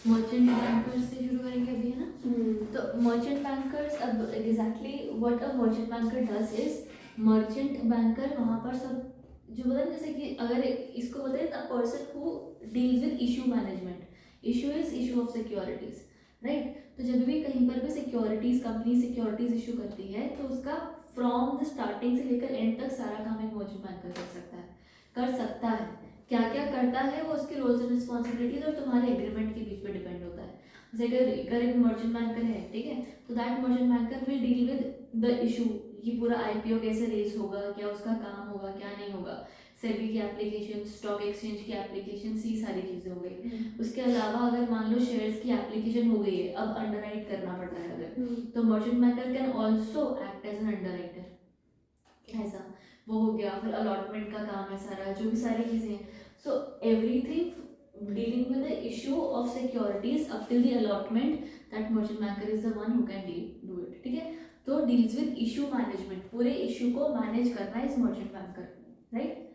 Merchant bankers से शुरू करेंगे अभी, है ना। तो मर्चेंट बैंकर्स, अब exactly what a merchant banker does is, merchant banker वहाँ पर सब जो बोलते हैं, जैसे कि अगर इसको बोलते हैं the person who deals with issue management, issue is issue of securities, right. तो जब भी कहीं पर भी सिक्योरिटीज, कंपनी सिक्योरिटीज इशू करती है तो उसका फ्रॉम द स्टार्टिंग से लेकर एंड तक सारा काम एक मर्चेंट बैंकर कर सकता है। क्या क्या करता है वो उसके रोल्स एंड रिस्पॉन्सिबिलिटीज और तुम्हारे एग्रीमेंट के बीच में डिपेंड होता है। जैसे अगर एक मर्चेंट बैंकर है, ठीक है, तो that merchant banker will deal with the issue, ये पूरा आईपीओ कैसे रेज होगा, क्या उसका काम होगा, क्या नहीं होगा, सेबी की एप्लीकेशन, स्टॉक एक्सचेंज की एप्लीकेशन, ये सारी चीज़ें हो गई। उसके अलावा अगर मान लो शेयर्स की एप्लीकेशन हो गई है, अब अंडरराइट करना पड़ता है अगर, तो merchant banker can also act as an underwriter, ऐसा वो हो गया। फिर अलॉटमेंट का काम है सारा, जो भी सारी चीज़ें हैं, so everything dealing with the issue of securities up till the allotment, that merchant banker is the one who can do it, ठीक है। तो डील्स विद इशू मैनेजमेंट, पूरे इशू को मैनेज करना इज मर्चेंट बैंकर, राइट।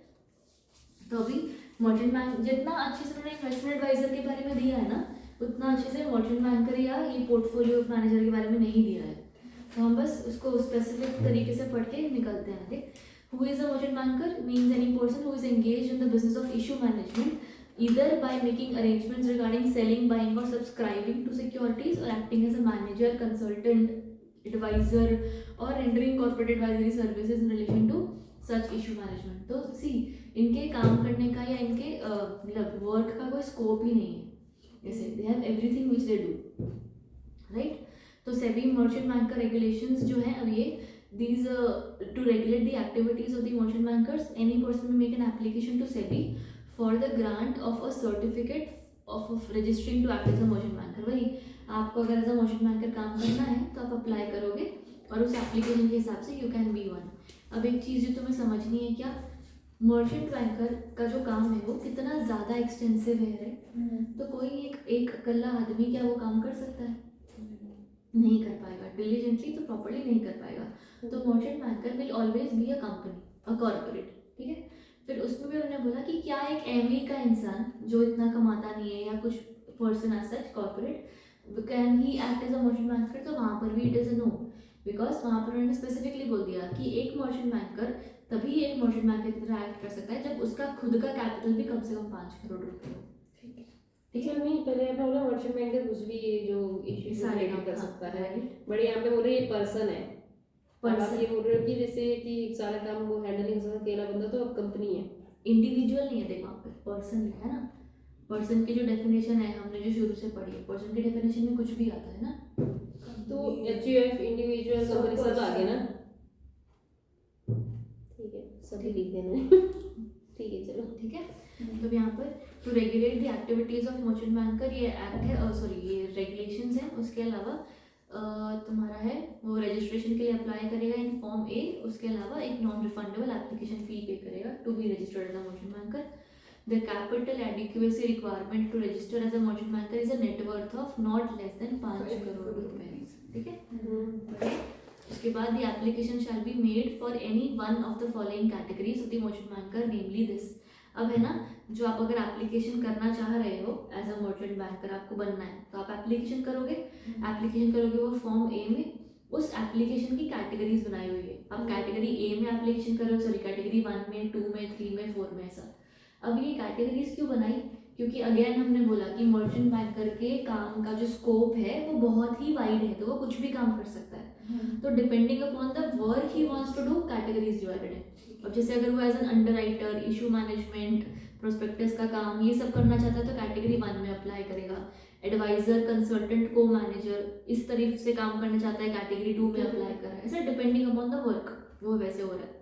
तो अभी merchant bank जितना अच्छे से उन्होंने इन्वेस्टमेंट एडवाइजर के बारे में दिया है ना, उतना अच्छे से मर्चेंट बैंकर या ये पोर्टफोलियो मैनेजर के बारे में नहीं दिया है। तो हम बस उसको स्पेसिफिक तरीके से पढ़ के निकलते हैं आगे। Who is a merchant banker means any person who is engaged in the business of issue management, either by making arrangements regarding selling, buying or subscribing to securities, or acting as a manager, consultant, advisor or rendering corporate advisory services in relation to such issue management. तो सी इनके काम करने का या इनके मतलब work का कोई स्कोप ही नहीं है, जैसे they have everything which they do, right. तो सेबी मर्चेंट बैंकर रेगुलेशंस जो है अब ये, these to regulate the activities of the merchant bankers, any person may make an application to SEBI for the grant of a certificate of registering to act as a merchant banker। वही आपको अगर as a merchant banker काम करना है तो आप apply करोगे और उस एप्लीकेशन के हिसाब से यू कैन बी वन। अब एक चीज़ जो तुम्हें समझनी है, क्या मर्चेंट बैंकर का जो काम है वो कितना ज़्यादा एक्सटेंसिव है, राइट। तो कोई एक अकेला आदमी क्या वो काम कर सकता है? नहीं कर पाएगा, डिलीजेंटली तो प्रॉपर्ली नहीं कर पाएगा। तो merchant banker will always be a company, a corporate, ठीक है। फिर उसमें भी उन्होंने बोला कि क्या एक एमवी का इंसान जो इतना कमाता नहीं है या कुछ person as such corporate can he act as a merchant banker, तो वहाँ पर भी it is a no, because वहाँ पर उन्होंने स्पेसिफिकली बोल दिया कि एक मर्चेंट बैंकर तभी एक मर्चेंट बैंकर की तरह एक्ट कर सकता है जब उसका खुद का कैपिटल भी कम से कम 5 करोड़ रुपये हो, ठीक है। नहीं, पहले आपने बोला मर्चेंट बैंकर कुछ भी जो इश्यू सारे काम कर हाँ, सकता है, राइट। बट यहाँ पे बोल रहे ये पर्सन है, और आप पर्सन ये बोल रहे हो कि जैसे कि सारा काम वो हैंडल नहीं कर सकता अकेला बंदा, तो अब कंपनी है, इंडिविजुअल नहीं है। देखो वहाँ पे पर्सन लिखा है ना, पर्सन की जो डेफिनेशन है हमने जो शुरू से पढ़ी है, पर्सन की डेफिनेशन में कुछ भी आता है ना, तो एचयूएफ इंडिविजुअल कंपनी सब आ गया ना, ठीक है, सभी लिख देना है ठीक है, चलो ठीक है। तो यहाँ पर to regulate the activities of merchant banker, ये एक्ट है, सॉरी ये रेगुलेशंस हैं। उसके अलावा तुम्हारा है वो रजिस्ट्रेशन के लिए अप्लाई करेगा इन फॉर्म ए, उसके अलावा एक non refundable application fee pay करेगा to be registered as a merchant banker. The capital adequacy requirement to register as a merchant banker is a net worth of not less than 5 crore रुपए, ठीक है। उसके बाद the application shall be made for any one of the following categories of the merchant banker, namely this. अब है ना, जो आप अगर एप्लीकेशन करना चाह रहे हो एज अ मर्चेंट बैंकर, आपको बनना है तो आप एप्लीकेशन करोगे वो फॉर्म ए में उस एप्लीकेशन की कैटेगरीज बनाई हुई है। आप कैटेगरी ए में एप्लीकेशन करो, सॉरी कैटेगरी 1 में, 2 में, 3 में, 4 में, ऐसा। अब ये कैटेगरीज क्यों बनाई? क्योंकि अगेन हमने बोला कि मर्चेंट बैंकर के काम का जो स्कोप है वो बहुत ही वाइड है, तो वो कुछ भी काम कर सकता है। तो depending upon the work he wants to do, categories divided है। अब जैसे अगर वो as an underwriter, issue management, prospectus का काम ये सब करना चाहता है तो कैटेगरी 1 में अप्लाई करेगा। एडवाइजर, कंसल्टेंट, को मैनेजर इस तरह से काम करना चाहता है, कैटेगरी 2 में अप्लाई कर रहा है। ऐसा डिपेंडिंग अपॉन द वर्क वो वैसे हो रहा है,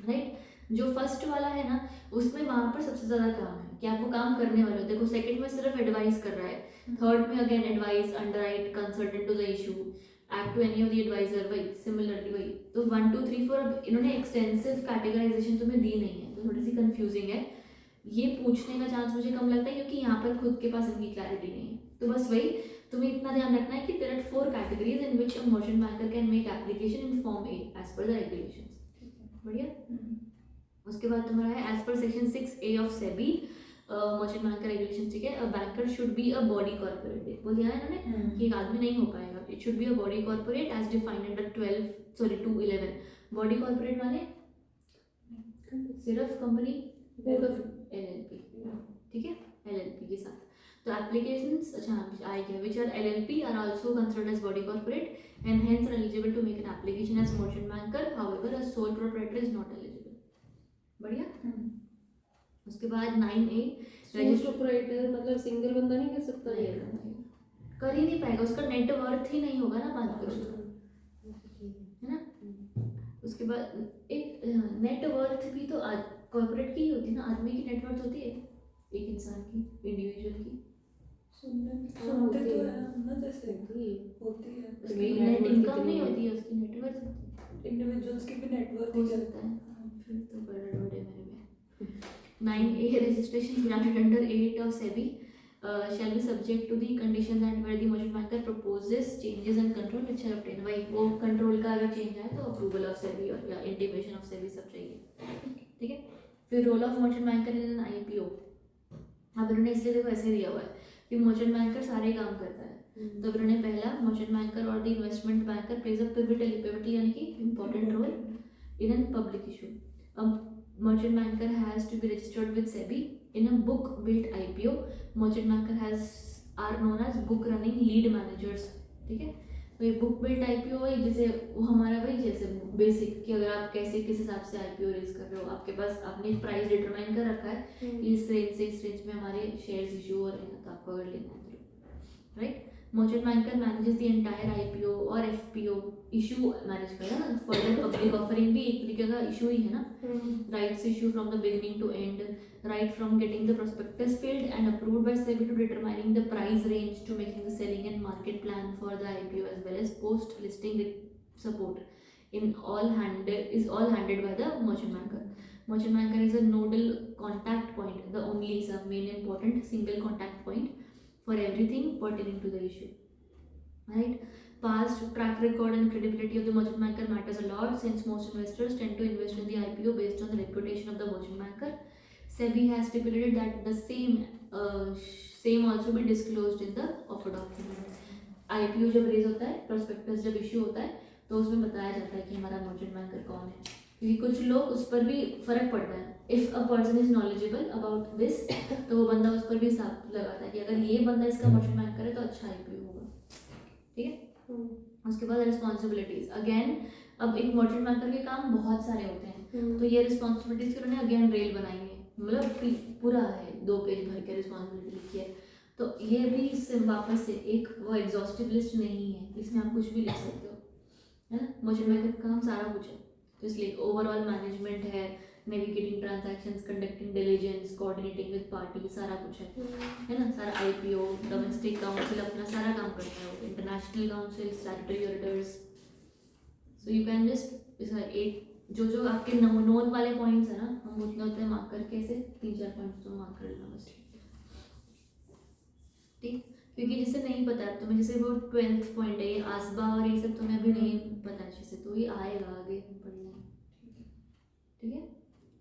राइट। जो फर्स्ट वाला है ना, उसमें वहाँ पर सबसे ज़्यादा काम है कि आप वो काम करने वाले हो। देखो सेकंड में सिर्फ एडवाइस कर रहा है, थर्ड में again advice, underwrite, consultant to the issue, act to any of the advisor, वही सिमिलरली वही। तो 1 2 3 4 अब इन्होंने एक्सटेंसिव कैटेगराइजेशन तुम्हें दी नहीं है, तो थोड़ी सी कंफ्यूजिंग है। ये पूछने का चांस मुझे कम लगता है क्योंकि यहाँ पर खुद के पास इनकी क्लैरिटी नहीं है। तो बस वही तुम्हें इतना ध्यान रखना है कि there are 4 categories in which a merchant banker can make application in form A as per the regulations. बढ़िया। उसके बाद तुम्हारा है एज पर सेक्शन 6A ऑफ सेबी मर्चेंट बैंकर रेगुलेशन, ठीक है, a banker should be a body corporate, बोल दिया ना इन्होंने कि एक आदमी नहीं हो पाएगा, it should be a body corporate as defined under 211। Body corporate माने सिर्फ कंपनी बोर्ड ऑफ LLP, ठीक है, LLP के साथ। तो एप्लीकेशंस अच्छा आ गया which are LLP are also considered as body corporate and hence are eligible to make an application as merchant banker, however a sole proprietor is not eligible. बढ़िया। उसके बाद 9A सोल प्रोप्राइटर मतलब single बंदा नहीं कर सकता ये, कर ही नहीं पाएगा, उसका नेटवर्थ ही नहीं होगा ना 5 करोड़, है ना। उसके बाद एक नेटवर्थ भी तो कॉर्पोरेट की ही होती है ना, आदमी की नेटवर्थ होती है एक इंसान की, इंडिविजुअल की, सुनते तो है ना, जैसे होती है उसकी नेट इनकम नहीं होती है, उसकी नेटवर्थ होती है। इंडिविजुअल्स की भी नेटवर्थ हो सकता है, फिर तो बड़ा बड़े मेरे में। 9A registration granted under 8 of SEBI shall be subject to the conditions and where the merchant banker proposes changes and control which are obtained। भाई वो कंट्रोल का अगर चेंज आए तो अप्रूवल ऑफ सेबी और या इंटीमेशन ऑफ सेबी सब चाहिए, ठीक है। फिर role of merchant banker in an IPO, अब इन्होंने इसलिए देखो ऐसे दिया हुआ है कि मर्चेंट बैंकर सारे काम करता है, तो इन्होंने पहला मर्चेंट बैंकर और the investment banker plays a pivotal यानी कि important role in a public issue. A merchant banker has to be registered with SEBI in a book built IPO. Merchant banker are known as book running lead managers, ठीक है। तो ये book built IPO है, जैसे वो हमारा वही जैसे बेसिक कि अगर आप कैसे किस हिसाब से IPO रेज कर रहे हो, आपके पास आपने प्राइस डिटरमाइन कर रखा है कि इस रेंज से इस रेंज में हमारे शेयर्स इशू हो रहे हैं, तो आपको अगर लेना है तो right. Merchant banker manages the entire IPO और FPO issue मैनेज करेगा ना, फर्दर पब्लिक ऑफरिंग भी एक तरीके का इशू ही है ना, rights issue from the beginning to end, right from getting the prospectus filled and approved by SEBI to determining the price range to making the selling and market plan for the IPO as well as post listing support in all handled by the merchant banker. Merchant banker is a nodal contact point, the only main important single contact point for everything pertaining to the issue, right? Past track record and credibility of the merchant banker matters a lot since most investors tend to invest in the IPO based on the reputation of the merchant banker. SEBI has stipulated that the same also be disclosed in the offer document. IPO जब raise होता है, prospectus जब issue होता है, तो उसमें बताया जाता है कि हमारा merchant banker कौन है, क्योंकि कुछ लोग उस पर भी फर्क पड़ता है। If a person is knowledgeable about this तो वो बंदा उस पर भी हिसाब लगाता है कि अगर ये बंदा इसका मर्चेंट बैंकर है तो अच्छा IPO होगा, ठीक है। उसके बाद रिस्पॉन्सिबिलिटीज अगेन, अब एक मर्चेंट बैंकर के काम बहुत सारे होते हैं, तो ये रिस्पॉन्सिबिलिटीज की उन्होंने अगेन रेल बनाई है, मतलब पूरा है 2 पेज भर के रिस्पॉन्सिबिलिटी लिखी है, तो ये भी इससे वापस से एक वो एग्जॉस्टिव लिस्ट नहीं है, इसमें आप कुछ भी लिख सकते हो, है ना। मर्चेंट बैंकर का काम सारा कुछ है, तो इसलिए ओवरऑल मैनेजमेंट है, navigating transactions, conducting diligence, coordinating with party, सारा कुछ है ना। सारा IPO, डोमेस्टिक काउंसिल अपना सारा काम करता है, international council, statutory auditors, so you can just इसका एक जो आपके नोन वाले पॉइंट्स है ना, हम उतने उतने मार्क करके ऐसे 3-4 पॉइंट्स तो मार्क कर लेना बस, ठीक। क्योंकि जिसे नहीं पता है तुम्हें, जैसे वो 12th पॉइंट है ये आसबा और ये सब तुम्हें अभी नहीं पता अच्छे से, तो ये आएगा आगे पढ़ना, ठीक है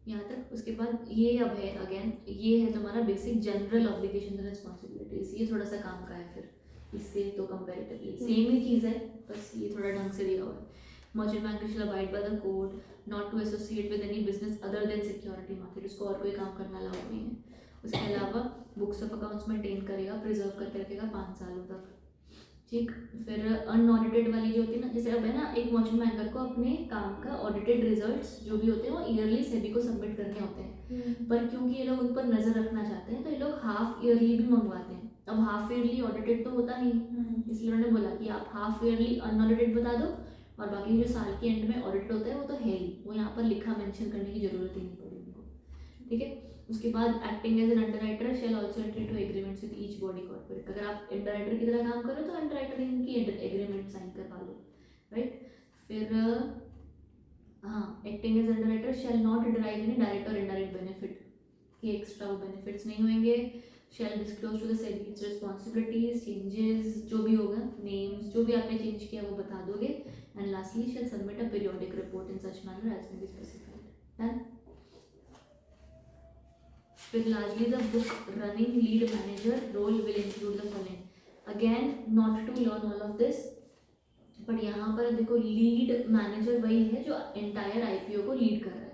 यहाँ तक। उसके बाद ये अब है अगेन, ये है तुम्हारा basic general obligation and responsibilities, ये थोड़ा सा काम का है, फिर इससे तो कंपैरेटिवली सेम ही चीज़ है, बस ये थोड़ा ढंग से दिया हुआ है। Merchant banker shall abide by the code not to associate with any business other than security market, उसको और कोई काम करना अलाउड नहीं है। उसके अलावा बुक्स ऑफ अकाउंट्स मेंटेन करेगा, प्रिजर्व करके रखेगा 5 सालों तक, ठीक। फिर अनऑडिटेड वाली जो होती है ना, जैसे अब है ना, एक मर्चेंट बैंकर को अपने काम का ऑडिटेड रिजल्ट्स जो भी होते हैं वो ईयरली सेबी को सबमिट करने होते हैं, पर क्योंकि ये लोग उन पर नज़र रखना चाहते हैं तो ये लोग हाफ ईयरली भी मंगवाते हैं। अब हाफ ईयरली ऑडिटेड तो होता नहीं, इसलिए उन्होंने बोला कि आप हाफ ईयरली अनऑडिटेड बता दो, और बाकी जो साल के एंड में ऑडिट होता है वो तो है ही, वो यहाँ पर लिखा मेंशन करने की जरूरत ही नहीं पड़ी उनको, ठीक है। उसके बाद acting as an underwriter shall also enter into agreements with each body corporate, अगर आप अंडरराइटर की तरह काम करो तो अंडरराइटर की एग्रीमेंट साइन करवा लो, राइट। फिर हाँ, acting as underwriter shall not derive any direct और इनडायरेक्ट बेनिफिट, कि एक्स्ट्रा वो बेनिफिट्स नहीं होंगे। Shall disclose to the SEBI its responsibilities, changes जो भी होगा, नेम्स जो भी आपने चेंज किया वो बता दोगे, and lastly shall submit a periodic report in such manner as may be specified. Done. फिर largely the book running lead manager role will include the following. Again not to learn all of this, but यहाँ पर देखो lead manager वही है जो entire IPO को lead कर रहा है।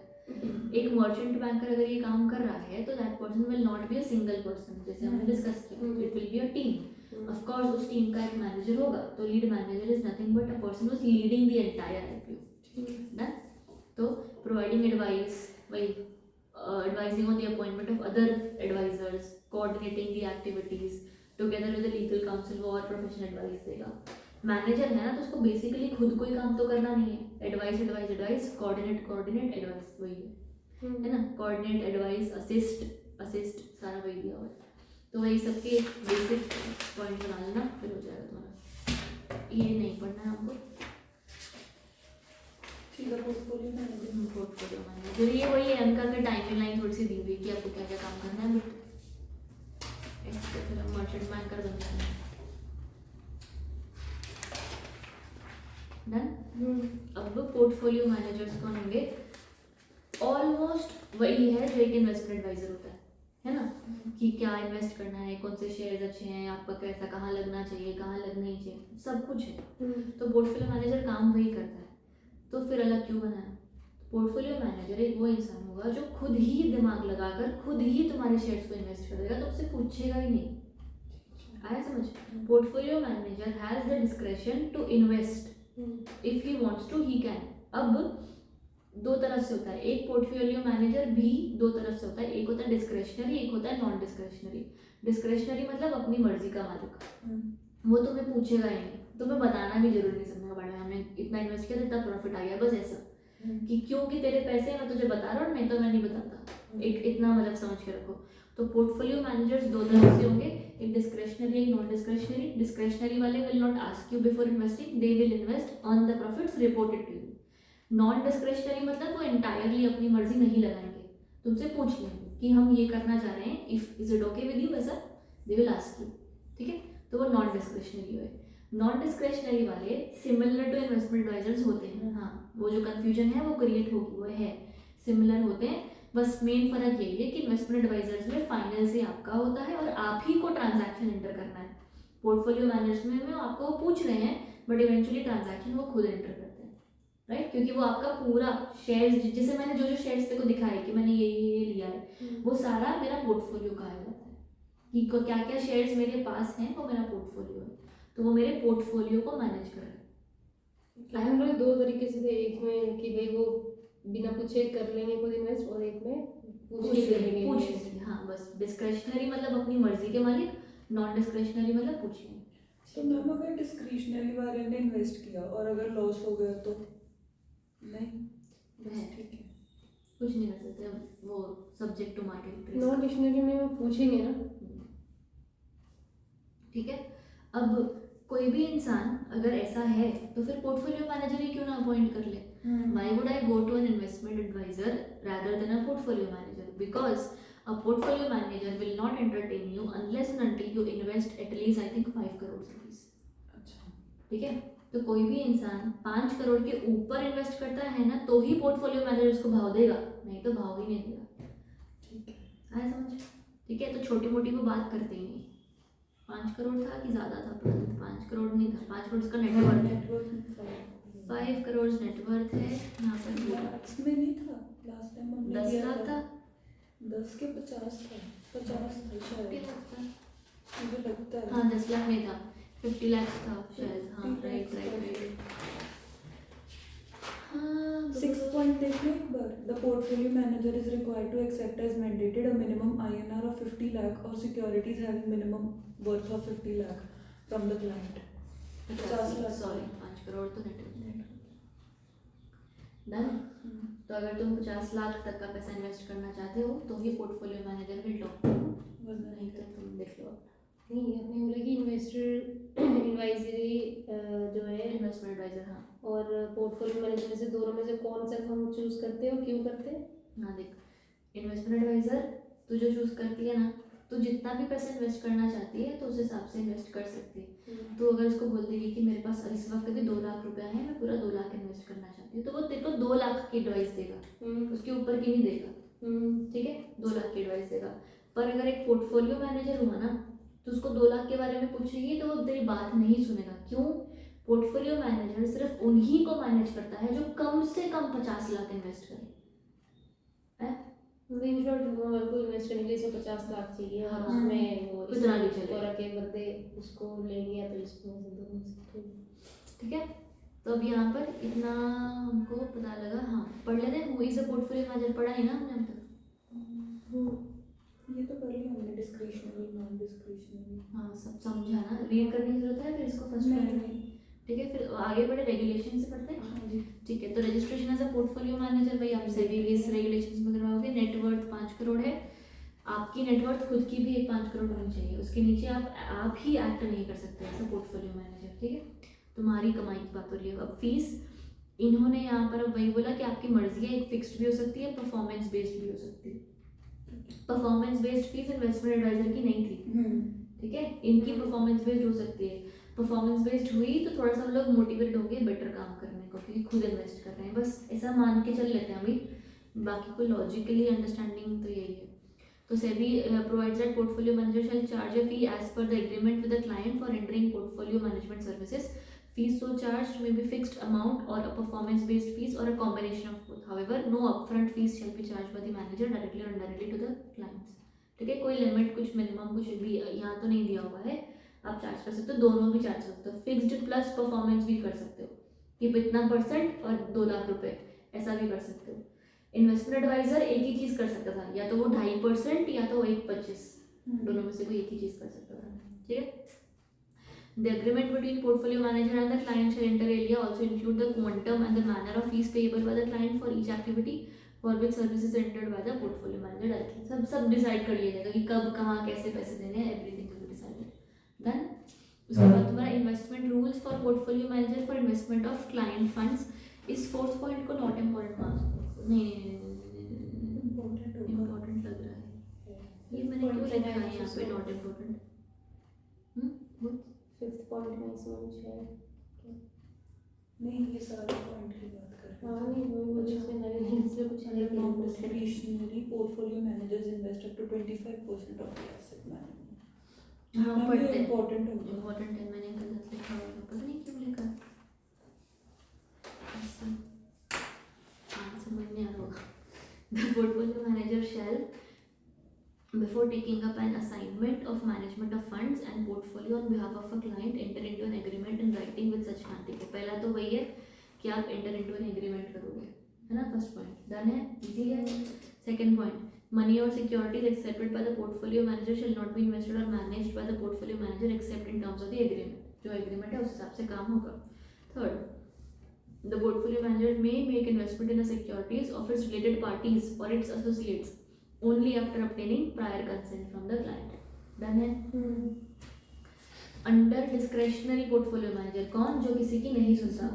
एक मर्चेंट बैंकर अगर ये काम कर रहा है तो that person will not be a single person, जैसे हमने डिस्कस किया, it will be a team. Of course उस टीम का एक मैनेजर होगा, तो lead manager is nothing but a person who is leading the entire IPO. Done. तो providing advice, वही advising on the appointment of other advisors, coordinating the activities together with the legal council, वो और professional advice देगा। Manager है ना, तो उसको basically खुद कोई काम तो करना नहीं है, advice advice advice, coordinate coordinate advice, वही है ना, कोऑर्डिनेट एडवाइस असिस्ट असिस्ट, सारा वही दिया हुआ है। तो वही सबके बेसिक पॉइंट बना लेना, फिर हो जाएगा तुम्हारा। ये नहीं पढ़ना है हमको, ठीक है। पोर्टफोलियो मैनेजर ये वही है, उनका का टाइम लाइन थोड़ी सी दी हुई कि आपको क्या क्या काम करना है, बट इससे फिर हम मर्चेंट बैंकर बन जाते हैं। डन। अब पोर्टफोलियो मैनेजर्स कौन होंगे? ऑलमोस्ट वही है जो एक इन्वेस्टमेंट एडवाइजर होता है ना, कि क्या इन्वेस्ट करना है, कौन से शेयर्स अच्छे हैं, आपका कैसा कहाँ लगना चाहिए, कहाँ लगना नहीं चाहिए, सब कुछ है। तो पोर्टफोलियो मैनेजर काम वही करता है। तो फिर अलग क्यों बनाया? पोर्टफोलियो मैनेजर एक वो इंसान होगा जो खुद ही दिमाग लगाकर खुद ही तुम्हारे शेयर्स को इन्वेस्ट कर देगा, तो उससे पूछेगा ही नहीं। आया समझ? Portfolio manager has the discretion to invest if he wants to, he can. अब दो तरह से होता है, एक पोर्टफोलियो मैनेजर भी दो तरह से होता है, एक होता है डिस्क्रेशनरी, एक होता है नॉन डिस्क्रेशनरी। डिस्क्रेशनरी मतलब अपनी मर्जी का मालिक, वो तुम्हें पूछेगा ही नहीं, तुम्हें बताना भी जरूरी नहीं, समझा पड़ा, हमने इतना इन्वेस्ट किया, इतना प्रॉफिट आ गया, बस ऐसा कि क्योंकि तेरे पैसे हैं मैं तुझे बता रहा हूँ, नहीं तो मैं नहीं बताता, एक इतना मतलब समझ के रखो। तो पोर्टफोलियो मैनेजर्स दो तरह से होंगे, एक डिस्क्रेशनरी, एक नॉन डिस्क्रेशनरी। डिस्क्रेशनरी वाले will not ask you before investing, they will invest on the profits reported to you. Non discretionary मतलब वो एंटायरली अपनी मर्जी नहीं लगाएंगे, तुमसे पूछ लेंगे कि हम ये करना चाह रहे हैं, if is it okay with you, वैसा दे विल आस्क यू, ठीक है। तो वो नॉन डिस्क्रेशनरी है। नॉन डिस्क्रेशनरी वाले सिमिलर टू इन्वेस्टमेंट एडवाइजर्स होते हैं, हाँ, वो जो कंफ्यूजन है वो क्रिएट होगी, वो है सिमिलर होते हैं, बस मेन फर्क यही है कि इन्वेस्टमेंट एडवाइजर्स में फाइनल से आपका होता है और आप ही को ट्रांजैक्शन एंटर करना है। पोर्टफोलियो मैनेजमेंट में आपको वो पूछ रहे हैं, बट इवेंचुअली ट्रांजैक्शन वो खुद एंटर करते हैं, राइट, क्योंकि वो आपका पूरा शेयर्स, जैसे मैंने जो जो शेयर्स तेरे को दिखाए कि मैंने ये लिया है, वो सारा मेरा पोर्टफोलियो कहा जाता है कि क्या क्या शेयर्स मेरे पास हैं, वो मेरा पोर्टफोलियो है, तो वो मेरे पोर्टफोलियो को मैनेज कर रहे हैं। हम लोग दो तरीके से थे, एक में कि भाई वो बिना पूछे कर लेंगे खुद इन्वेस्ट, और एक में पूछ लेंगे। हाँ, बस डिस्क्रेशनरी मतलब अपनी मर्जी के मालिक, नॉन डिस्क्रेशनरी मतलब पूछ लेंगे। तो मैम अगर डिस्क्रिशनरी वाले ने इन्वेस्ट किया और अगर लॉस हो गया तो नहीं, बस ठीक है, कुछ नहीं कर सकते, वो subject to market risk. Non dictionary में वो पूछेंगे ना, ठीक है। अब कोई भी इंसान अगर ऐसा है तो फिर पोर्टफोलियो मैनेजर ही क्यों ना अपॉइंट कर ले? Why would I go to an investment advisor rather than a portfolio manager? Because a portfolio manager will not entertain you unless and until you invest at least I think 5 crore rupees. अच्छा, ठीक है, तो कोई भी इंसान 5 करोड़ के ऊपर invest करता है ना, तो ही पोर्टफोलियो मैनेजर उसको भाव देगा, नहीं तो भाव ही नहीं देगा। ठीक है, आया समझ? ठीक है, तो छोटी मोटी वो बात करते ही नहीं। 5 करोड़ था कि ज़्यादा था, 5 करोड़ नहीं था, 5 करोड़ का नेटवर्थ है, 5 करोड़ नेटवर्थ है यहाँ पर। लास्ट में नहीं था, लास्ट टाइम हमने 10 किया लाख था, 10 के 50 था, 50 था शायद, 50 लाख था, मुझे लगता है। हाँ 10 लाख नहीं था, 50 लाख था शायद, हाँ राइट राइट। हाँ 6 पॉइंट देखिए एक बार, the portfolio manager is required to accept as mandated a minimum INR of 50 lakh और securities having minimum worth of 50 lakh from the client. 50 lakh, sorry 5 crore तो नेटवर्थ डन। तो अगर तुम 50 लाख तक का पैसा इन्वेस्ट करना चाहते हो तो ही पोर्टफोलियो मैनेजर विल टॉक, वरना नहीं तो तुम देख लो। नहीं आपने बोला कि इन्वेस्टर एडवाइजरी जो है इन्वेस्टमेंट एडवाइजर, हाँ। और पोर्टफोलियो मैनेजर में से दोनों में से कौन सा हम चूज करते हो, क्यों करते हैं? हाँ देख, इन्वेस्टमेंट एडवाइजर तू जो चूज करती है ना, तो जितना भी पैसा इन्वेस्ट करना चाहती है तो उस हिसाब से इन्वेस्ट कर सकती है। तो अगर उसको बोल देगी कि मेरे पास इस वक्त भी 2 लाख रुपया है, मैं पूरा 2 लाख इन्वेस्ट करना चाहती हूँ, तो वो तेरे को 2 लाख की एडवाइस देगा, उसके ऊपर की नहीं देगा। ठीक है, 2 लाख की एडवाइस देगा। पर अगर एक पोर्टफोलियो मैनेजर हुआ ना, तो उसको 2 लाख के बारे में पूछेगी तो वो तेरी बात नहीं सुनेगा। क्यों? पोर्टफोलियो मैनेजर सिर्फ उन्हीं को मैनेज करता है जो कम से कम 50 लाख इन्वेस्ट करे। इन शॉर्ट मेरे को इन्वेस्ट करने के लिए 50 लाख चाहिए और हाँ, उसमें वो कितना भी चले। और के बंदे उसको लेंगे या तो इसमें से दोनों में से ठीक है, तो अब यहाँ पर इतना हमको पता लगा। हाँ, पढ़ लेते हैं, who is a portfolio manager, पढ़ा है ना हमने अब तक? ये तो कर लिया हमने, डिस्क्रिशनरी नॉन डिस्क्रिशनरी। हाँ, सब समझा ना, रीड करने की जरूरत है फिर इसको फर्स्ट नहीं। ठीक है, फिर आगे बढ़े, रेगुलेशन से पढ़ते हैं। हाँ जी। ठीक है, तो registration as a portfolio manager, भाई आप सेबी के इस रेगुलेशंस में करवाओगे। नेटवर्थ 5 करोड़ है, आपकी नेटवर्थ खुद की भी एक 5 करोड़ होनी चाहिए, उसके नीचे आप ही एक्ट नहीं कर सकते एज अ पोर्टफोलियो मैनेजर। ठीक है, तुम्हारी कमाई की बात हो रही है। अब फीस इन्होंने यहाँ पर अब वही बोला कि आपकी मर्जी है, एक फिक्स्ड भी हो सकती है, परफॉर्मेंस बेस्ड भी हो सकती है। Performance based fees investment advisor की नहीं थी, ठीक है, इनकी परफॉर्मेंस बेस्ड हो सकती है। परफॉर्मेंस बेस्ड हुई तो थोड़ा सा हम लोग मोटिवेट होंगे बेटर काम करने को, क्योंकि खुद इन्वेस्ट कर रहे हैं, बस ऐसा मान के चल लेते हैं अभी, बाकी कोई लॉजिकली अंडरस्टैंडिंग तो यही है। तो SEBI provides that portfolio manager shall charge a fee as per the agreement with the client for rendering portfolio management services. Fees so charged may be fixed amount or a performance based fees or a combination of both. However, no upfront fees shall be charged by the manager directly or indirectly to the clients. ठीक है, कोई limit, कुछ minimum, कुछ भी यहाँ तो नहीं दिया हुआ है, आप चार्ज कर सकते हो, दोनों भी चार्ज सकते हो, फिक्स्ड प्लस परफॉर्मेंस भी कर सकते हो कि इतना % और 2 लाख रुपए, ऐसा भी कर सकते हो। इन्वेस्टमेंट एडवाइजर एक ही चीज कर सकता था, या तो वो 2.5% या तो वो 1.25, दोनों में से कोई एक ही चीज कर सकता था। ठीक है, the agreement between portfolio manager and the client shall inter alia also include the quantum and the manner of fees payable by the client for each activity for which services rendered by the portfolio manager directly. सब decide कर लिया जाएगा कि कब कहाँ कैसे पैसे देने हैं, everything will be decided. Done. उसके बाद तुम्हारा investment rules for portfolio manager for investment of client funds. इस 4th पॉइंट को नॉट इम्पोर्टेंट मान सकते हो, नहीं इम्पोर्टेंट लग रहा है ये, मैंने क्यों लिखा है यहाँ पे नॉट इम्पोर्टेंट? 5th पॉइंट में समझ है नहीं, ये सारे पॉइंट की बात कर रहे हैं। हाँ नहीं वो इसमें नहीं, इसमें कुछ है कि non discretionary portfolio managers invest up to 25% of the asset management. हाँ, पढ़ते हैं, इम्पोर्टेंट होगा, इम्पोर्टेंट है, मैंने गलत लिखा हुआ है, पता नहीं क्यों लिखा ऐसा। हाँ, समझ नहीं आ रहा होगा। The portfolio manager shall, before taking up an assignment of management of funds and portfolio on behalf of a client, enter into an agreement in writing with such client। ठीक है, पहला तो वही है कि आप enter into an agreement करोगे, है ना, फर्स्ट पॉइंट डन है, इजी है। Second point, money or securities accepted by the portfolio manager shall not be invested or managed by the portfolio manager except in terms of the agreement। जो agreement है उस हिसाब से काम होगा। Third, the portfolio manager may make investment in the securities of its related parties or its associates only after obtaining prior consent from the client। Done है। Under discretionary portfolio manager कौन? जो किसी की नहीं सुनता,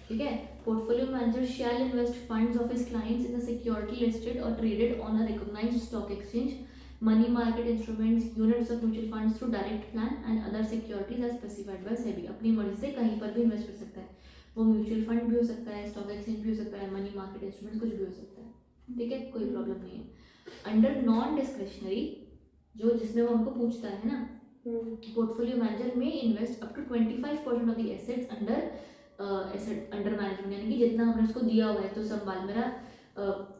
ठीक है। Portfolio manager shall invest funds of his clients in the security listed और traded on a recognised stock exchange, money market instruments, units of mutual funds through direct plan and other securities as specified by SEBI. अपनी मर्जी से कहीं पर भी invest कर सकता है, वो म्यूचुअल फंड भी हो सकता है, स्टॉक एक्सचेंज भी हो सकता है, मनी मार्केट इंस्ट्रूमेंट कुछ भी हो सकता है, ठीक है, कोई प्रॉब्लम नहीं है। अंडर नॉन डिस्क्रिशनरी, जो जिसमें वो हमको पूछता है ना, portfolio manager may invest up to 25% of the assets asset under management, यानी कि जितना हमने उसको दिया हुआ है, तो संभाल मेरा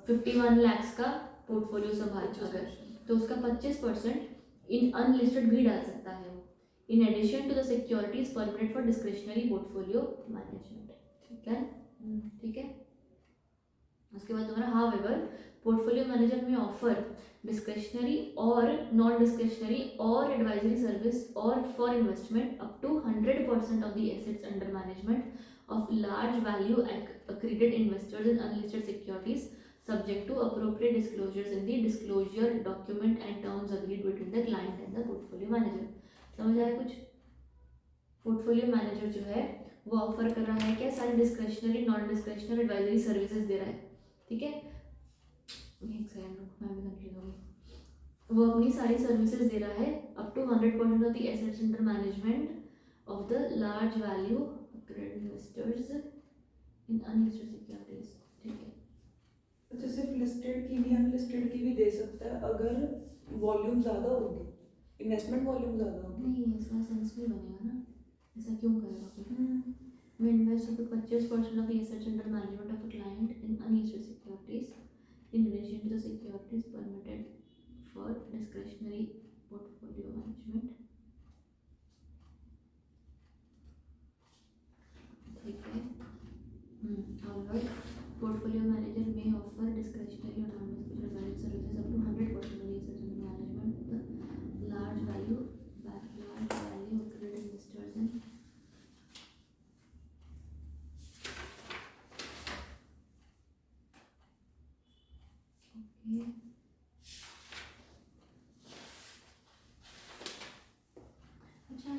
51 लाख का पोर्टफोलियो संभाल अगर, तो उसका 25% इन अनलिस्टेड भी डाल सकता है वो, in addition to the securities permitted for discretionary portfolio management. ठीक है, ठीक है। उसके बाद तुम्हारा however portfolio manager may offer discretionary और नॉन डिस्क्रिशनरी और एडवाइजरी सर्विस और for investment up to 100% of the assets under management of large value accredited investors in unlisted securities subject to appropriate disclosures in the disclosure document and terms agreed between the client and the portfolio manager। समझ आया कुछ? Portfolio manager जो है वो offer कर रहा है क्या? सारी discretionary non discretionary advisory services दे रहा है, ठीक है। एक सेकंड रुक, मैं भी कंफ्यूज हो गई। वो अपनी सारी सर्विसेज दे रहा है up to 100% of the assets under management of the large value accredited investors in unlisted securities, ठीक है। अच्छा, सिर्फ लिस्टेड की भी अनलिस्टेड की भी दे सकता है अगर वॉल्यूम ज़्यादा होगी, इन्वेस्टमेंट वॉल्यूम ज़्यादा होगी। नहीं, इसका सेंस नहीं बनेगा ना, ऐसा क्यों करेगा फिर? हम्म, We invest up to 25% of the assets under management of a client in unlisted securities in addition to the securities permitted for discretionary portfolio management. ठीक है। However, portfolio manager may offer discretionary or non-discretionary services up to 100% of the assets under management. The large value accredited investors and okay. अच्छा,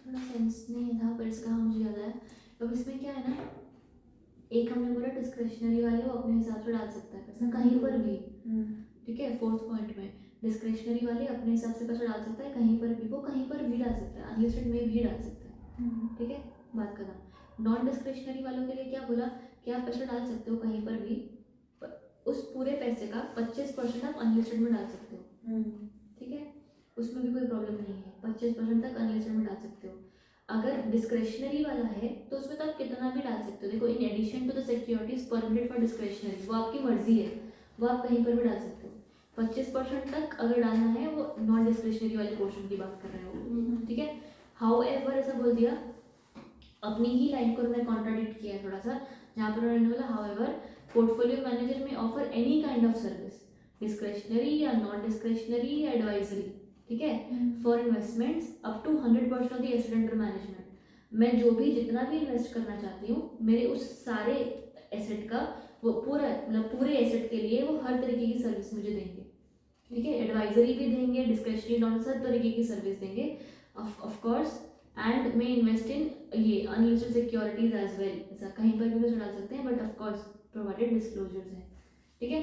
थोड़ा sense नहीं था पर इसका मुझे याद आया। अब इसमें क्या है ना, एक हमने बोला डिस्क्रिशनरी वाले वो अपने हिसाब से डाल सकता है पैसा कहीं पर भी, ठीक है। फोर्थ पॉइंट में डिस्क्रिशनरी वाले अपने हिसाब से पैसा डाल सकता है कहीं पर भी, वो कहीं पर भी डाल सकता है, अनलिस्टेड में भी डाल सकता है, ठीक है। बात खत्म। नॉन डिस्क्रिशनरी वालों के लिए क्या बोला कि आप पैसा डाल सकते हो कहीं पर भी, उस पूरे पैसे का 25% आप अनलिस्टेड में डाल सकते हो, ठीक है। उसमें भी कोई प्रॉब्लम नहीं है, 25% तक अनलिस्टेड में डाल सकते हो। अगर डिस्क्रिशनरी वाला है तो उसमें तो आप कितना भी डाल सकते हो। देखो, in addition to the securities permitted for discretionary, वो आपकी मर्जी है, वो आप कहीं पर भी डाल सकते हो। 25% तक अगर डालना है, वो नॉन डिस्क्रिशनरी वाले पोर्शन की बात कर रहे हो, ठीक है। हाउ एवर ऐसा बोल दिया, अपनी ही लाइन को उन्होंने कॉन्ट्राडिक्ट किया है थोड़ा सा, जहाँ पर उन्होंने बोला however portfolio manager may offer any kind of service, discretionary या नॉन डिस्क्रिशनरी या एडवाइजरी, ठीक है, for investments up to 100% of the asset under management. मैं जो भी जितना भी इन्वेस्ट करना चाहती हूँ, मेरे उस सारे एसेट का वो पूरा मतलब पूरे एसेट के लिए वो हर तरीके की सर्विस मुझे देंगे, ठीक है। एडवाइजरी भी देंगे, डिस्क्रिशनरी नॉन, सब तरीके की सर्विस देंगे of course. And may invest in ये अनलिस्टेड सिक्योरिटीज एज वेल, ऐसा कहीं पर भी पैसा डाल सकते हैं, but of course provided disclosures है, ठीक है।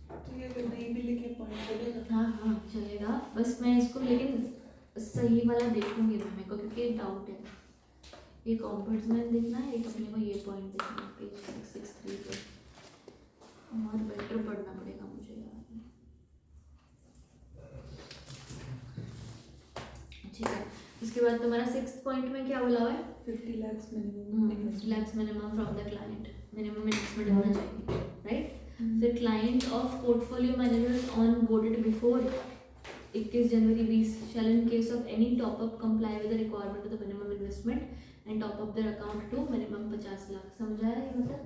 तो ये अगर नहीं भी लिखे पॉइंट चलेगा? हाँ हाँ चलेगा, बस मैं इसको लेकिन सही वाला देखूंगी मैं, मेरे को क्योंकि डाउट है। एक ऑम्बड्समैन देखना है, एक अपने को ये पॉइंट देखना है पेज 663 पे, और बेटर पढ़ना पड़ेगा मुझे यार, ठीक है। उसके बाद तुम्हारा 6th पॉइंट में क्या बोला हुआ है? 50 lakhs minimum lakhs minimum from the client, minimum investment होना चाहिए, right. The client of portfolio managers onboarded before 21 January 20 shall in case of any top-up comply with the requirement of the minimum investment and top up their account to minimum 50 lakh. समझा है ये मतलब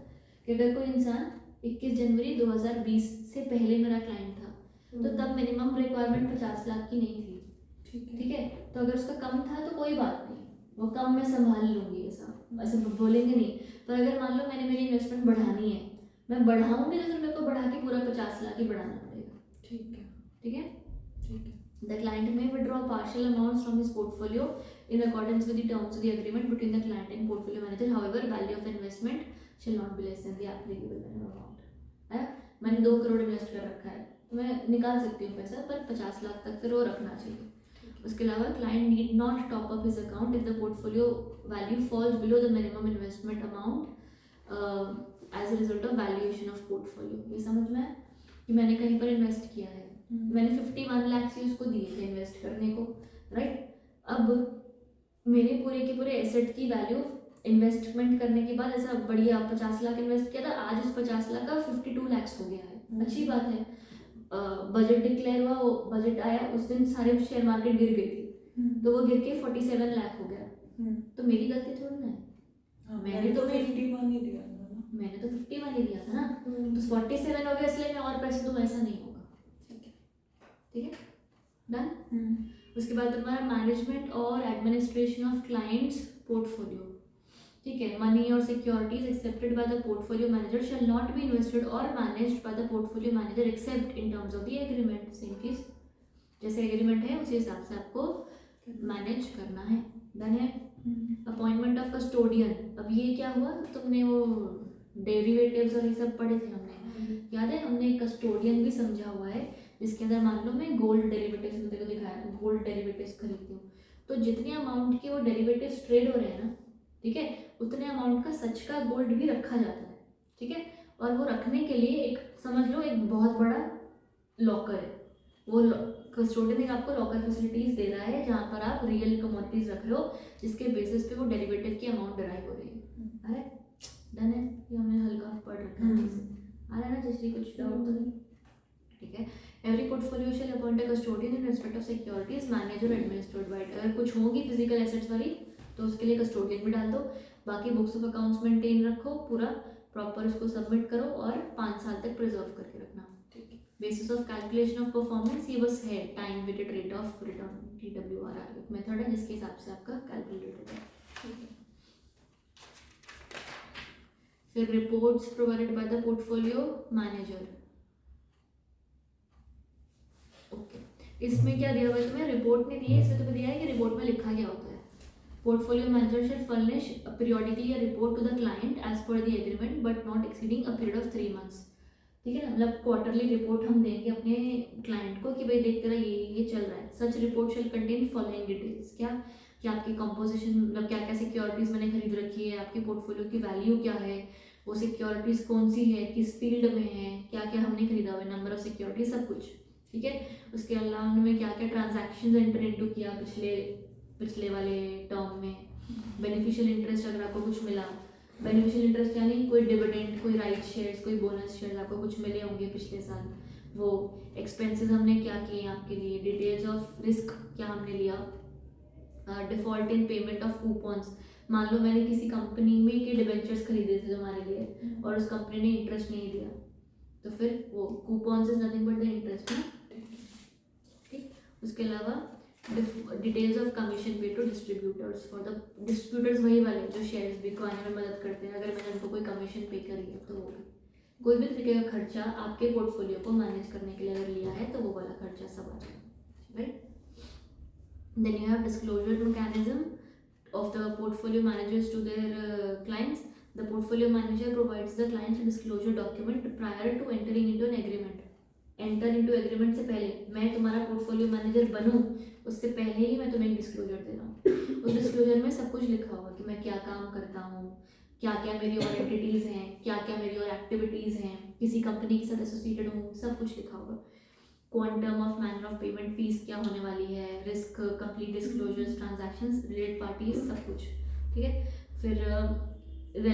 कि अगर कोई इंसान 21 जनवरी 2020 से पहले मेरा क्लाइंट था तो तब मिनिमम रिक्वायरमेंट 50 लाख की नहीं थी, ठीक है। तो अगर उसका कम था तो कोई बात नहीं, वो कम मैं संभाल लूँगी, ऐसा बोलेंगे नहीं। पर अगर मान लो मैंने मेरी इन्वेस्टमेंट बढ़ानी है, मैं बढ़ाऊंगी तो फिर मेरे को बढ़ा के पूरा 50 लाख ही बढ़ाना पड़ेगा, ठीक है, ठीक है। ठीक है। The client may withdraw partial amounts from his portfolio in accordance with the terms of the agreement between the client and portfolio manager. However, value of investment shall not be less than the applicable minimum amount. है, मैंने 2 crore invest कर रखा है तो मैं निकाल सकती हूँ पैसा, पर 50 लाख तक फिर वो रखना चाहिए। उसके अलावा client need not top up his account if the portfolio value falls below the minimum investment amount as a result of valuation of portfolio। ये समझ में कि मैंने कहीं पर इन्वेस्ट किया है, मैंने 51 लाख से उसको दिए थे इन्वेस्ट करने को, राइट। अब मेरे पूरे के पूरे एसेट की वैल्यू इन्वेस्टमेंट करने के बाद ऐसा बढ़िया 50 लाख इन्वेस्ट किया था, आज उस 50 लाख का 52 लाख हो गया है, अच्छी बात है। बजट डिक्लेयर हुआ, वो बजट आया, उस दिन सारे शेयर मार्केट गिर गई थी, तो वो गिर के 47 लाख हो गया, तो मेरी गलती थोड़ी ना है। मैंने तो 51 ही दिया था ना, मैंने तो 51 ही दिया था ना, तो 47 हो गया, इसलिए मैं और पैसे दूँ ऐसा नहीं होगा, ठीक है, डन। उसके बाद तुम्हारा मैनेजमेंट और एडमिनिस्ट्रेशन ऑफ क्लाइंट्स पोर्टफोलियो, ठीक है। मनी और securities accepted by the portfolio manager shall not be invested और managed by the portfolio manager except in terms of the agreement. Same चीज, जैसे एग्रीमेंट है उसी हिसाब से आपको मैनेज करना है, डन है। अपॉइंटमेंट ऑफ कस्टोडियन, अब ये क्या हुआ, तुमने वो डेरिवेटिव्स और ये सब पढ़े थे हमने, याद है, हमने कस्टोडियन भी समझा हुआ है, जिसके अंदर मान लो मैं गोल्ड डेरिवेटिव्स में तेरे को दिखाया, गोल्ड डेरिवेटिव्स खरीदती हूँ, तो जितने अमाउंट के वो डेरिवेटिव्स ट्रेड हो रहे हैं ना, ठीक है, उतने अमाउंट का सच का गोल्ड भी रखा जाता है, ठीक है। और वो रखने के लिए एक समझ लो एक बहुत बड़ा लॉकर है, वो कस्टोडियन एक आपको लॉकर फैसिलिटीज़ दे रहा है जहाँ पर आप रियल कमोडिटीज़ रख रहे हो जिसके बेसिस पे वो डेरिवेटिव की अमाउंट डराइव हो रही है। अरे डन है, ये हमने हल्का पढ़ रखा है से आ रहा है ना जैसे कुछ डाउट तो नहीं? ठीक है। Every portfolio shall appoint a custodian in respect of securities manage और एडमिनिस्ट्रेटेड बाय, अगर कुछ होगी फिजिकल एसेट्स वाली तो उसके लिए कस्टोडियन भी डाल दो। बाकी बुक्स ऑफ अकाउंट्स मेंटेन रखो, पूरा प्रॉपर उसको सबमिट करो और 5 साल तक प्रिजर्व करके रखना। Basis of calculation of performance, ये बस है time weighted rate of return TWR method है जिसके हिसाब से आपका कैलकुलेट होता है। फिर reports provided by the portfolio manager. Okay, इसमें क्या दिया हुआ है तुम्हें? रिपोर्ट नहीं दी है, इसमें तुम्हें दिया है कि रिपोर्ट में लिखा क्या होता है। Portfolio manager shell furnish periodically a report to the client as per the agreement but not exceeding a period of 3 months। ठीक है ना, मतलब क्वार्टरली रिपोर्ट हम देंगे अपने क्लाइंट को कि भाई देख तेरा ये चल रहा है। सच रिपोर्ट शैल कंटेन फॉलोइंग डिटेल्स, क्या कि आपकी कंपोजिशन मतलब क्या क्या सिक्योरिटीज़ मैंने खरीद रखी है, आपकी पोर्टफोलियो की वैल्यू क्या है, वो सिक्योरिटीज़ कौन सी है, किस फील्ड में है, क्या क्या हमने खरीदा हुआ है, नंबर ऑफ सिक्योरिटीज, सब कुछ। ठीक है, उसके अलावा उन्होंने क्या क्या ट्रांजैक्शन एंटर इनटू किया पिछले वाले टर्म में, बेनिफिशियल इंटरेस्ट अगर आपको कुछ मिला, बेनिफिशियल इंटरेस्ट यानी कोई डिविडेंड, कोई राइट शेयर्स, कोई बोनस शेयर्स आपको कुछ मिले होंगे पिछले साल, वो एक्सपेंसेस हमने क्या किए आपके लिए, डिटेल्स ऑफ रिस्क क्या हमने लिया, default in payment of coupons, मान लो मैंने किसी कंपनी में के डिबेंचर्स खरीदे थे तुम्हारे लिए और उस कंपनी ने इंटरेस्ट नहीं दिया तो फिर वो coupons is nothing but the interest ना। ठीक, उसके अलावा details of commission pay to distributors, for the distributors वही वाले जो शेयर्स बिकवाने में मदद करते हैं, अगर मैंने उनको कोई कमीशन पे करी है तो वो भी, कोई भी तरीके का खर्चा आपके पोर्टफोलियो को मैनेज करने के लिए अगर लिया है तो वो वाला खर्चा सब आ जाएगा। Right, then you have disclosure mechanism of the portfolio managers to their clients. The portfolio manager provides the clients a disclosure document prior to entering into an agreement. Enter into agreement से पहले, मैं तुम्हारा portfolio manager बनूं उससे पहले ही मैं तुम्हें एक disclosure दे रहा हूँ। उस डिस्क्लोजर में सब कुछ लिखा होगा कि मैं क्या काम करता हूँ, क्या क्या मेरी और एंटिटीज़ हैं, क्या क्या मेरी और एक्टिविटीज़ हैं, किसी कंपनी के साथ एसोसिएटेड हूँ, सब कुछ लिखा होगा। Quantum of manner of payment, fees क्या होने वाली है, risk, complete disclosures, transactions, related parties, सब कुछ। ठीक है, फिर it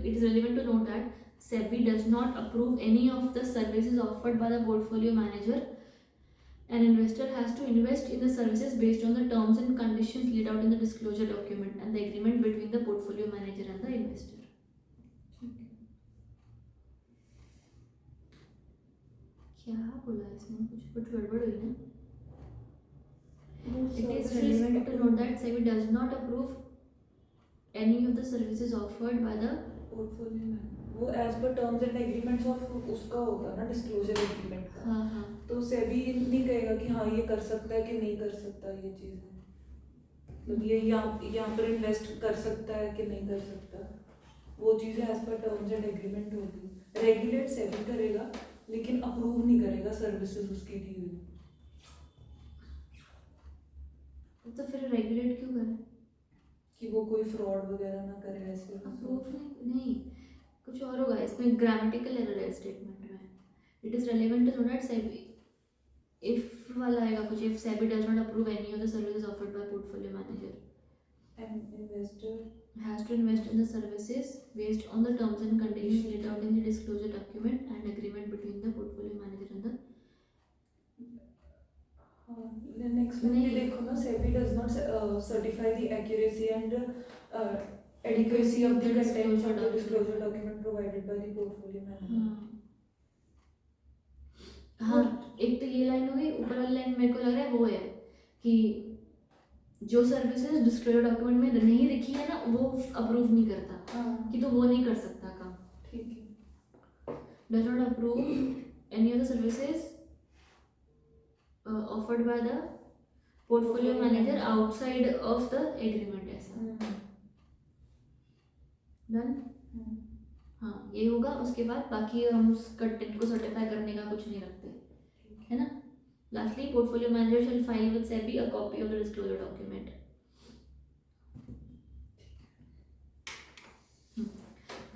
is relevant to note that SEBI does not approve any of the services offered by the portfolio manager. An investor has to invest in the services based on the terms and conditions laid out in the disclosure document and the agreement between the portfolio manager and the investor. क्या बोला इसमें, कुछ गड़बड़ हुई ना? It is relevant to note that SEBI does not approve any of the services offered by the portfolio में वो as per terms and agreements of उसका होगा ना, डिस्क्लोजर एग्रीमेंट का। हाँ तो सेबी नहीं कहेगा कि हाँ ये कर सकता है कि नहीं कर सकता, ये चीज़ है मतलब ये यहाँ पर इन्वेस्ट कर सकता है कि नहीं कर सकता, वो चीज़ें as per terms and agreement होगी। रेगुलेट सेबी करेगा लेकिन अप्रूव नहीं करेगा सर्विसेज उसकी दी हुई। तो फिर रेगुलेट क्यों करें कि वो कोई फ्रॉड वगैरह ना करे ऐसे। अप्रूव नहीं, कुछ और होगा इसमें, ग्रामेटिकल एरर है स्टेटमेंट में। It is relevant to know that SEBI if वाला आएगा कुछ, if SEBI does not approve any of the services offered by portfolio manager and investor has to invest in the services based on the terms and conditions laid out in the disclosure document and agreement between the portfolio manager and the next में भी देखो ना, SEBI does not certify the accuracy and adequacy of the contents of the disclosure document provided by the portfolio manager। हाँ, एक तो ये line हो गई। ऊपर वाली लाइन मेरे को लग रहा है वो है कि जो सर्विसेज डिस्क्लोजर डॉक्यूमेंट में नहीं लिखी है ना वो अप्रूव नहीं करता। हाँ कि तो वो नहीं कर सकता काम। ठीक है। Does not approve any of the services offered by the portfolio manager outside of the agreement, ऐसा डन। हाँ, ये होगा। उसके बाद बाकी हम उस कंटेंट को सर्टिफाई करने का कुछ नहीं रखते, है ना। Lastly, portfolio manager shall file with SEBI a copy of the disclosure document.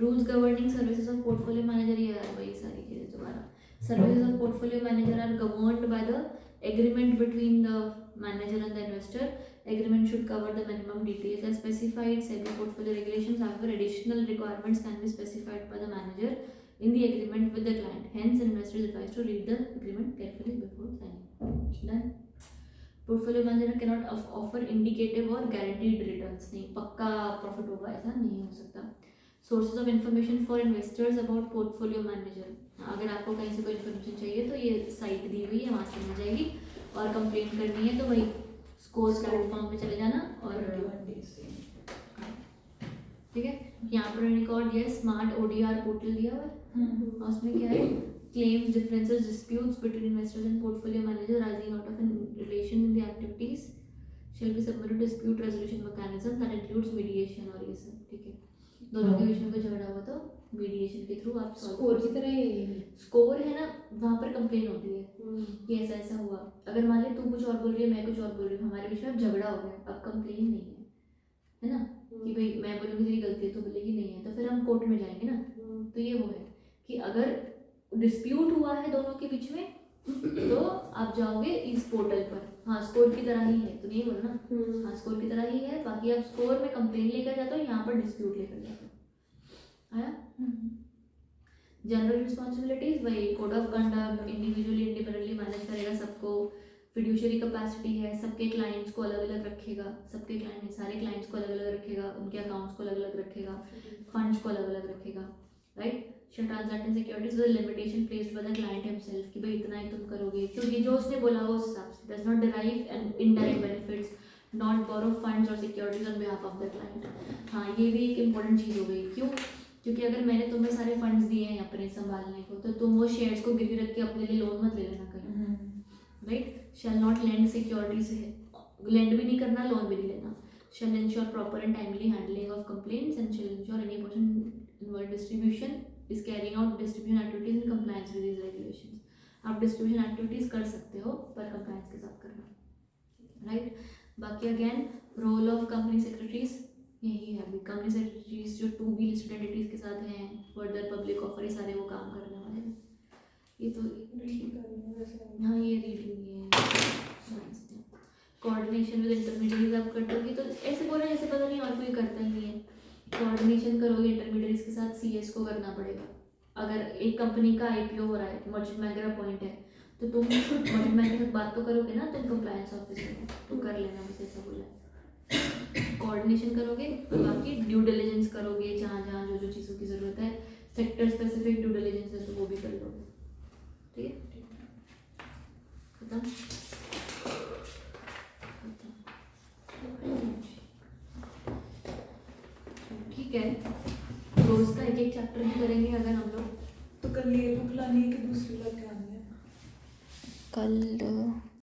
Rules governing services of portfolio manager, ये है वही सारी चीज़ें दोबारा. Services of portfolio manager are governed by the agreement between the manager and the investor. Agreement should cover the minimum details as specified. SEBI portfolio regulations, however, additional requirements can be specified by the manager in the agreement with the client. Hence, investor is advised to read the agreement carefully before signing. Done. Portfolio manager cannot offer indicative or guaranteed returns. नहीं, पक्का profit होगा ऐसा नहीं हो सकता. Sources of information for investors about portfolio manager. अगर आपको कहीं से कोई इन्फॉर्मेशन चाहिए तो ये साइट दी हुई है, वहाँ से मिल जाएगी. और कंप्लेंट करनी है तो वही स्कोर प्लेटफॉर्म पे चले जाना और ठीक है. यहाँ पर रिकॉर्ड दिया है, स्मार्ट ODR पोर्टल दिया हुआ है. और उसमें क्या है, claims, differences, disputes between investors and portfolio manager arising out of a relation in the activities shall be submitted to dispute resolution mechanism that includes mediation. और ये सब ठीक है. दोनों के बीच में कोई झगड़ा हुआ तो मीडिएशन के थ्रू आप स्कोर की तरह ही स्कोर है ना, वहाँ पर कंप्लेन होती है कि ऐसा ऐसा हुआ. अगर मान ले तू कुछ और बोल रही है, मैं कुछ और बोल रही हूँ, हमारे बीच में अब झगड़ा हो गया, अब कंप्लेन नहीं है ना, कि भाई मैं बोलूँगी तेरी गलती है तो बोलेगी नहीं है, तो फिर हम कोर्ट में जाएंगे ना. तो ये वो है कि अगर डिस्प्यूट हुआ है दोनों के बीच में तो आप जाओगे इस पोर्टल पर. हाँ, स्कोर की तरह ही है, तो नहीं बोलना. हाँ, स्कोर की तरह ही है. बाकी आप स्कोर में कंप्लेन लेकर जाते हो, यहाँ पर डिस्प्यूट लेकर जाते हो. आया. जनरल रिस्पॉन्सिबिलिटीज, वही code of conduct, individually independently manage करेगा सबको. फिड्यूशियरी कैपेसिटी है, सबके क्लाइंट्स को अलग अलग रखेगा. सबके क्लाइंट नहीं, सारे क्लाइंट्स को अलग अलग रखेगा, उनके अकाउंट्स को अलग अलग रखेगा, फंड्स को अलग अलग रखेगा. Right. शall transact in securities with a limitation placed by the client himself कि भाई इतना ही तुम करोगे, क्योंकि जो उसने बोला वो उस हिसाब से. does not derive and indirect benefits, not borrow funds or securities on behalf of the client. हाँ, ये भी एक इम्पोर्टेंट चीज़ हो गई. क्यों? क्योंकि अगर मैंने तुम्हें सारे फंड्स दिए हैं अपने संभालने को, तो तुम वो शेयर्स को गिरवी रख के अपने लिए लोन मत ले लेना कहीं. Right. Shall not lend securities, lend भी नहीं करना, लोन भी नहीं लेना. Shall ensure proper and timely handling of complaints and shall ensure any person involve distribution is carrying out distribution activities in compliance with these regulations. आप distribution activities कर सकते हो पर compliance के साथ करना. राइट. बाकी again role of company secretaries यही है. अभी कंपनी सेक्रेटरीज जो 2B लिस्टेड एंटिटीज के साथ हैं, फर्दर पब्लिक ऑफर, ये सारे वो काम करने वाले हैं. ये तो हाँ, ये रीडिंग है. कोऑर्डिनेशन विद इंटरमीडिएरीज आप कर दोगे तो ऐसे बोल रहे हैं जैसे पता नहीं और कोई करता ही नहीं है. कोऑर्डिनेशन करोगे इंटरमीडिएरीज के साथ, CS को करना पड़ेगा. अगर एक कंपनी का IPO हो रहा है, मर्चेंट बैंकर अपॉइंट है, तो तुम मर्चेंट बैंकर के साथ बात तो करोगे ना, तुम कंप्लायंस ऑफिसर हो तो कर लेना, बस ऐसा बोला है. कोऑर्डिनेशन करोगे, बाकी ड्यू डिलिजेंस करोगे, जहाँ जहाँ जो जो चीज़ों की ज़रूरत है, सेक्टर स्पेसिफिक ड्यू डिलिजेंस है तो वो भी कर लोगे. ठीक है, खत्म. ठीक है, रोज का एक चैप्टर भी करेंगे अगर हम लोग. तो कल ये बुक लानी है कि दूसरी लाके आनी है? कल